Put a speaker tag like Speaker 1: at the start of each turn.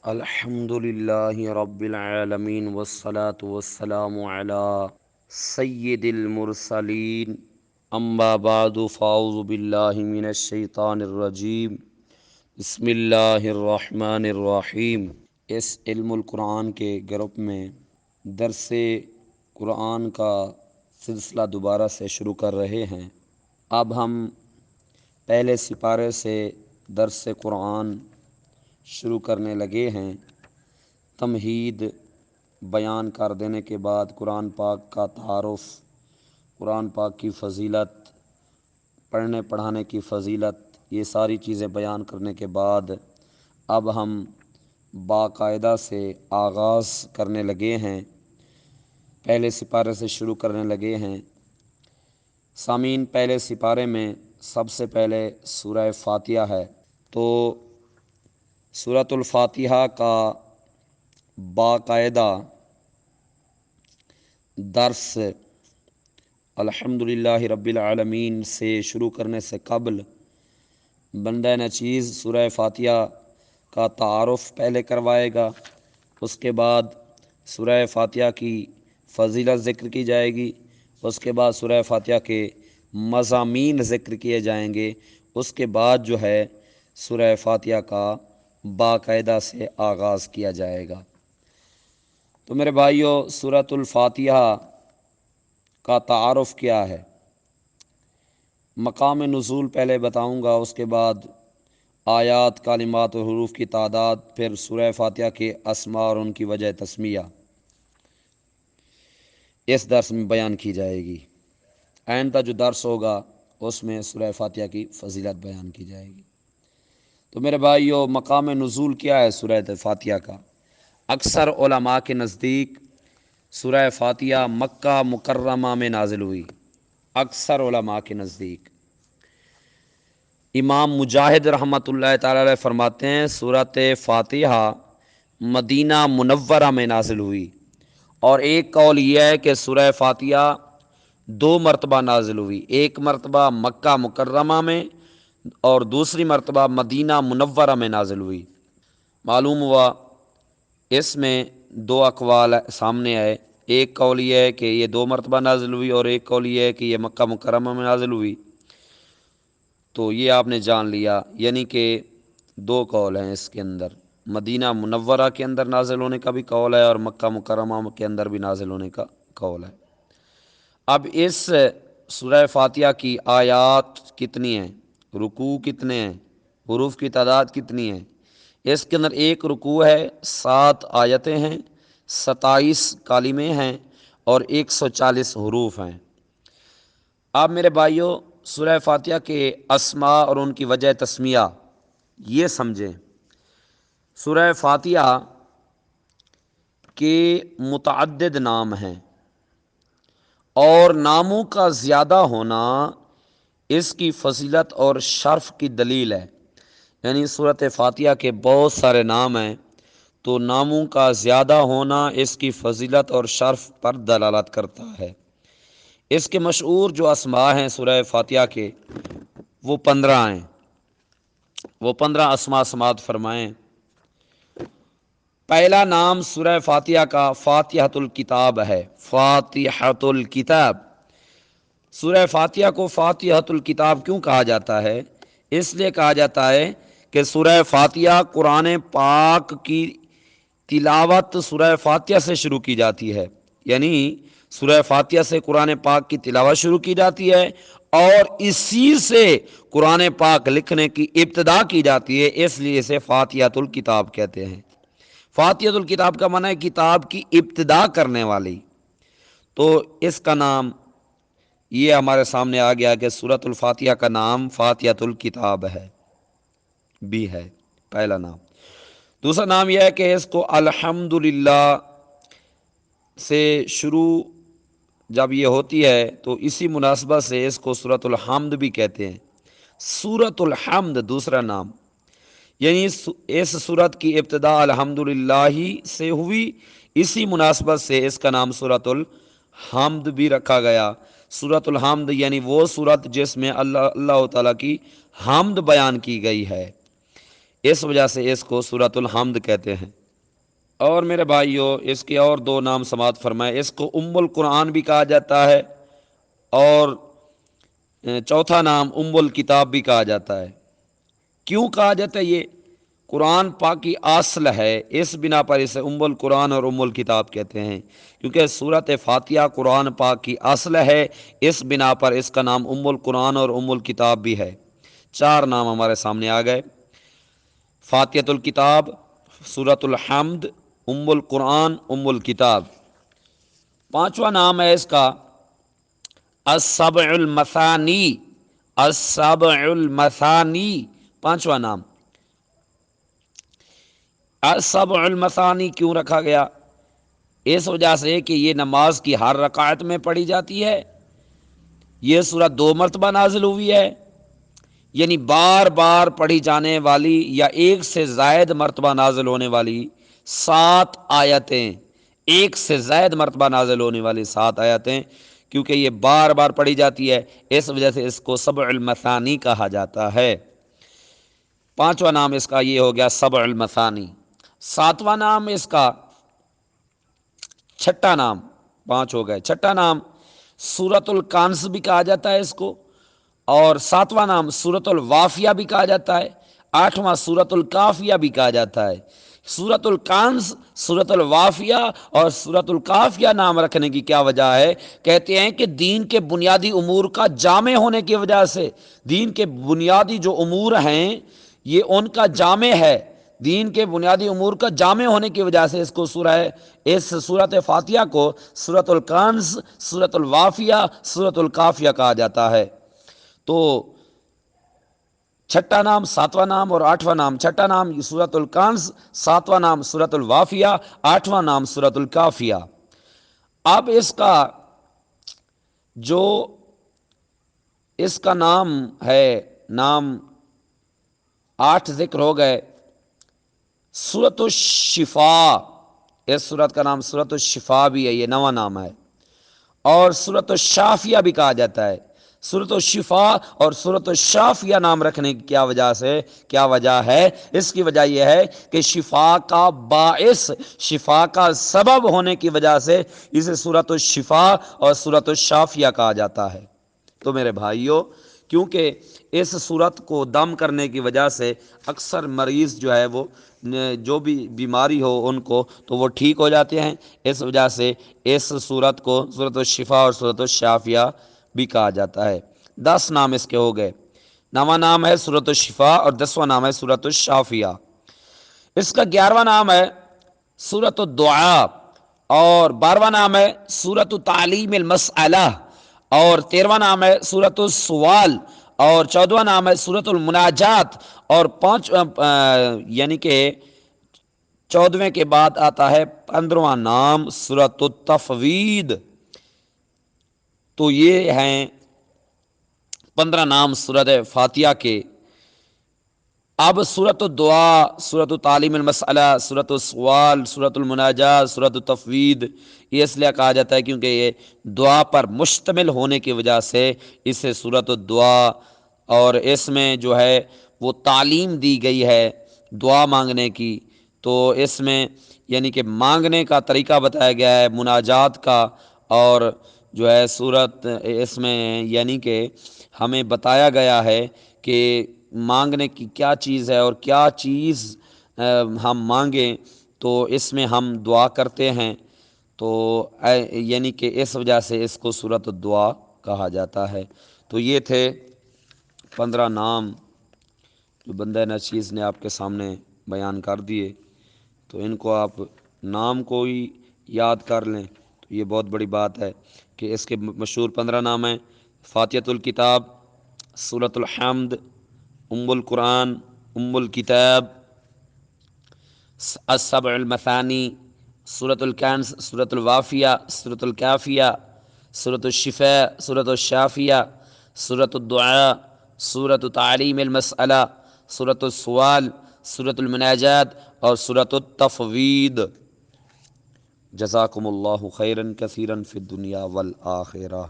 Speaker 1: الحمدللہ رب العالمین والصلاة والسلام علی سید المرسلین اما بعد فاعوذ باللہ من الشیطان الرجیم بسم اللہ الرحمن الرحیم۔ اس علم القرآن کے گروپ میں درس قرآن کا سلسلہ دوبارہ سے شروع کر رہے ہیں۔ اب ہم پہلے سپارے سے درس قرآن شروع کرنے لگے ہیں۔ تمہید بیان کر دینے کے بعد قرآن پاک کا تعارف، قرآن پاک کی فضیلت، پڑھنے پڑھانے کی فضیلت، یہ ساری چیزیں بیان کرنے کے بعد اب ہم باقاعدہ سے آغاز کرنے لگے ہیں، پہلے سپارے سے شروع کرنے لگے ہیں۔ سامعین، پہلے سپارے میں سب سے پہلے سورہ فاتحہ ہے، تو سورۃ الفاتحہ کا باقاعدہ درس الحمدللہ رب العالمین سے شروع کرنے سے قبل بندہ نچیز سورہ فاتحہ کا تعارف پہلے کروائے گا، اس کے بعد سورہ فاتحہ کی فضیلت ذکر کی جائے گی، اس کے بعد سورہ فاتحہ کے مضامین ذکر کیے جائیں گے، اس کے بعد جو ہے سورہ فاتحہ کا باقاعدہ سے آغاز کیا جائے گا۔ تو میرے بھائیو، سورۃ الفاتحہ کا تعارف کیا ہے؟ مقام نزول پہلے بتاؤں گا، اس کے بعد آیات، کلمات اور حروف کی تعداد، پھر سورہ فاتحہ کے اسماء اور ان کی وجہ تسمیہ اس درس میں بیان کی جائے گی۔ آئندہ جو درس ہوگا اس میں سورہ فاتحہ کی فضیلت بیان کی جائے گی۔ تو میرے بھائیو، مقام نزول کیا ہے سورہ فاتحہ کا؟ اکثر علماء کے نزدیک سورہ فاتحہ مکہ مکرمہ میں نازل ہوئی، اکثر علماء کے نزدیک۔ امام مجاہد رحمۃ اللہ تعالی علیہ فرماتے ہیں سورۃ فاتحہ مدینہ منورہ میں نازل ہوئی، اور ایک قول یہ ہے کہ سورہ فاتحہ 2 مرتبہ نازل ہوئی، ایک مرتبہ مکہ مکرمہ میں اور دوسری مرتبہ مدینہ منورہ میں نازل ہوئی۔ معلوم ہوا اس میں 2 اقوال سامنے آئے، ایک قول یہ ہے کہ یہ 2 مرتبہ نازل ہوئی اور ایک قول یہ ہے کہ یہ مکہ مکرمہ میں نازل ہوئی۔ تو یہ آپ نے جان لیا، یعنی کہ 2 قول ہیں اس کے اندر، مدینہ منورہ کے اندر نازل ہونے کا بھی قول ہے اور مکہ مکرمہ کے اندر بھی نازل ہونے کا قول ہے۔ اب اس سورہ فاتحہ کی آیات کتنی ہیں، رکوع کتنے ہیں، حروف کی تعداد کتنی ہے؟ اس کے اندر ایک رکوع ہے، 7 آیتیں ہیں، 27 کلمے ہیں اور 140 حروف ہیں۔ آپ میرے بھائیوں، سورہ فاتحہ کے اسماء اور ان کی وجہ تسمیہ یہ سمجھیں۔ سورہ فاتحہ کے متعدد نام ہیں، اور ناموں کا زیادہ ہونا اس کی فضیلت اور شرف کی دلیل ہے۔ یعنی سورۃ فاتحہ کے بہت سارے نام ہیں، تو ناموں کا زیادہ ہونا اس کی فضیلت اور شرف پر دلالت کرتا ہے۔ اس کے مشہور جو اسماء ہیں سورہ فاتحہ کے، وہ 15 ہیں، وہ 15 اسماء سماعت فرمائیں۔ پہلا نام سورہ فاتحہ کا فاتحۃ الکتاب ہے، فاتحۃ الکتاب۔ سورہ فاتحہ کو فاتحۃ الکتاب کیوں کہا جاتا ہے؟ اس لیے کہا جاتا ہے کہ سورہ فاتحہ قرآن پاک کی تلاوت سورہ فاتحہ سے شروع کی جاتی ہے، یعنی سورہ فاتحہ سے قرآن پاک کی تلاوت شروع کی جاتی ہے اور اسی سے قرآن پاک لکھنے کی ابتدا کی جاتی ہے، اس لیے اسے فاتحۃ الکتاب کہتے ہیں۔ فاتحۃ الکتاب کا معنی ہے کتاب کی ابتدا کرنے والی۔ تو اس کا نام یہ ہمارے سامنے آ گیا کہ سورۃ الفاتحہ کا نام فاتحۃ الکتاب ہے، بھی ہے پہلا نام۔ دوسرا نام یہ ہے کہ اس کو الحمدللہ سے شروع جب یہ ہوتی ہے تو اسی مناسبت سے اس کو سورۃ الحمد بھی کہتے ہیں۔ سورۃ الحمد دوسرا نام، یعنی اس سورت کی ابتدا الحمدللہ سے ہوئی، اسی مناسبت سے اس کا نام سورۃ الحمد بھی رکھا گیا۔ سورۃ الحمد یعنی وہ سورت جس میں اللہ تعالیٰ کی حمد بیان کی گئی ہے۔ اس وجہ سے اس کو سورۃ الحمد کہتے ہیں۔ اور میرے بھائیوں، اس کے اور دو نام سماعت فرمائے۔ اس کو ام القرآن بھی کہا جاتا ہے، اور چوتھا نام ام الکتاب بھی کہا جاتا ہے۔ کیوں کہا جاتا ہے؟ یہ قرآن پاک کی اصل ہے، اس بنا پر اسے ام القرآن اور ام الکتاب کہتے ہیں، کیونکہ سورۃ فاتحہ قرآن پاک کی اصل ہے، اس بنا پر اس کا نام ام القرآن اور ام الکتاب بھی ہے۔ چار نام ہمارے سامنے آ گئے: فاتحۃ الکتاب، سورۃ الحمد، ام القرآن، ام الکتاب۔ پانچواں نام ہے اس کا السبع المثانی، السبع المثانی، پانچواں نام۔ السبع المثانی کیوں رکھا گیا؟ اس وجہ سے کہ یہ نماز کی ہر رکعت میں پڑھی جاتی ہے۔ یہ سورت 2 مرتبہ نازل ہوئی ہے، یعنی بار بار پڑھی جانے والی یا ایک سے زائد مرتبہ نازل ہونے والی 7 آیتیں، ایک سے زائد مرتبہ نازل ہونے والی 7 آیتیں، کیونکہ یہ بار بار پڑھی جاتی ہے، اس وجہ سے اس کو سبع المثانی کہا جاتا ہے۔ پانچواں نام اس کا یہ ہو گیا سبع المثانی۔ ساتواں نام اس کا، چھٹا نام، 5 ہو گئے، چھٹا نام سورۃ الکانز بھی کہا جاتا ہے اس کو، اور ساتواں نام سورۃ الوافیہ بھی کہا جاتا ہے، آٹھواں سورۃ الکافیہ بھی کہا جاتا ہے۔ سورۃ الکانز، سورۃ الوافیہ اور سورۃ الکافیہ نام رکھنے کی کیا وجہ ہے؟ کہتے ہیں کہ دین کے بنیادی امور کا جامع ہونے کی وجہ سے، دین کے بنیادی جو امور ہیں یہ ان کا جامع ہے، دین کے بنیادی امور کا جامع ہونے کی وجہ سے اس سورۃ فاتحہ کو سورۃ الکانز، سورۃ الوافیہ، سورۃ الکافیہ کہا جاتا ہے۔ تو چھٹا نام، ساتواں نام اور آٹھواں نام، چھٹا نام سورۃ الکانز، ساتواں نام سورۃ الوافیہ، آٹھواں نام سورۃ الکافیہ۔ اب اس کا نام ہے، نام 8 ذکر ہو گئے۔ سورۃ الشفاء، اس سورت کا نام سورۃ الشفاء بھی ہے، یہ نواں نام ہے، اور سورۃ الشافیہ بھی کہا جاتا ہے۔ سورۃ الشفاء اور سورۃ الشافیہ نام رکھنے کی کیا وجہ ہے؟ اس کی وجہ یہ ہے کہ شفاء کا باعث، شفاء کا سبب ہونے کی وجہ سے اسے سورۃ الشفاء اور سورۃ الشافیہ کہا جاتا ہے۔ تو میرے بھائیوں، کیونکہ اس صورت کو دم کرنے کی وجہ سے اکثر مریض جو ہے وہ جو بھی بیماری ہو ان کو تو وہ ٹھیک ہو جاتے ہیں، اس وجہ سے اس صورت کو سورۃ الشفاء اور سورۃ الشافیہ بھی کہا جاتا ہے۔ 10 نام اس کے ہو گئے۔ نواں نام ہے سورۃ الشفاء اور 10واں نام ہے سورۃ الشافیہ۔ اس کا 11واں نام ہے سورۃ الدعاء، اور 12واں نام ہے سورۃ تعلیم المسئلہ، اور 13واں نام ہے سورۃ السوال، اور 14واں نام ہے سورۃ المناجات، اور یعنی کہ 14ویں کے بعد آتا ہے 15واں نام سورۃ التفوید۔ تو یہ ہیں 15 نام سورۃ فاتحہ کے۔ اب سورۃ الدعاء، سورۃ تعلیم المسئلہ، سورۃ السوال، سورۃ المناجات، سورۃ التفوید، یہ اس لیے کہا جاتا ہے کیونکہ یہ دعا پر مشتمل ہونے کی وجہ سے اسے سورۃ الدعاء، اور اس میں جو ہے وہ تعلیم دی گئی ہے دعا مانگنے کی، تو اس میں یعنی کہ مانگنے کا طریقہ بتایا گیا ہے، مناجات کا، اور جو ہے اس میں یعنی کہ ہمیں بتایا گیا ہے کہ مانگنے کی کیا چیز ہے، اور کیا چیز ہم مانگیں تو اس میں ہم دعا کرتے ہیں، تو یعنی کہ اس وجہ سے اس کو سورۃ الدعاء کہا جاتا ہے۔ تو یہ تھے 15 نام جو بندہ نشیز نے آپ کے سامنے بیان کر دیے، تو ان کو آپ نام کو ہی یاد کر لیں تو یہ بہت بڑی بات ہے کہ اس کے مشہور 15 نام ہیں: فاتحۃ الکتاب، سورۃ الحمد، ام القرآن، ام الکتاب، السبع المثانی، سورۃ الکنز، سورۃ الوافیہ، سورۃ الکافیہ، سورۃ الشفاء، سورۃ الشافیہ، سورۃ الدعاء، سورۃ تعلیم المسئلہ، سورۃ السوال، سورۃ المناجات اور سورۃ التفوید۔ جزاکم اللہ خیرا کثیرا فی الدنیا والآخرہ۔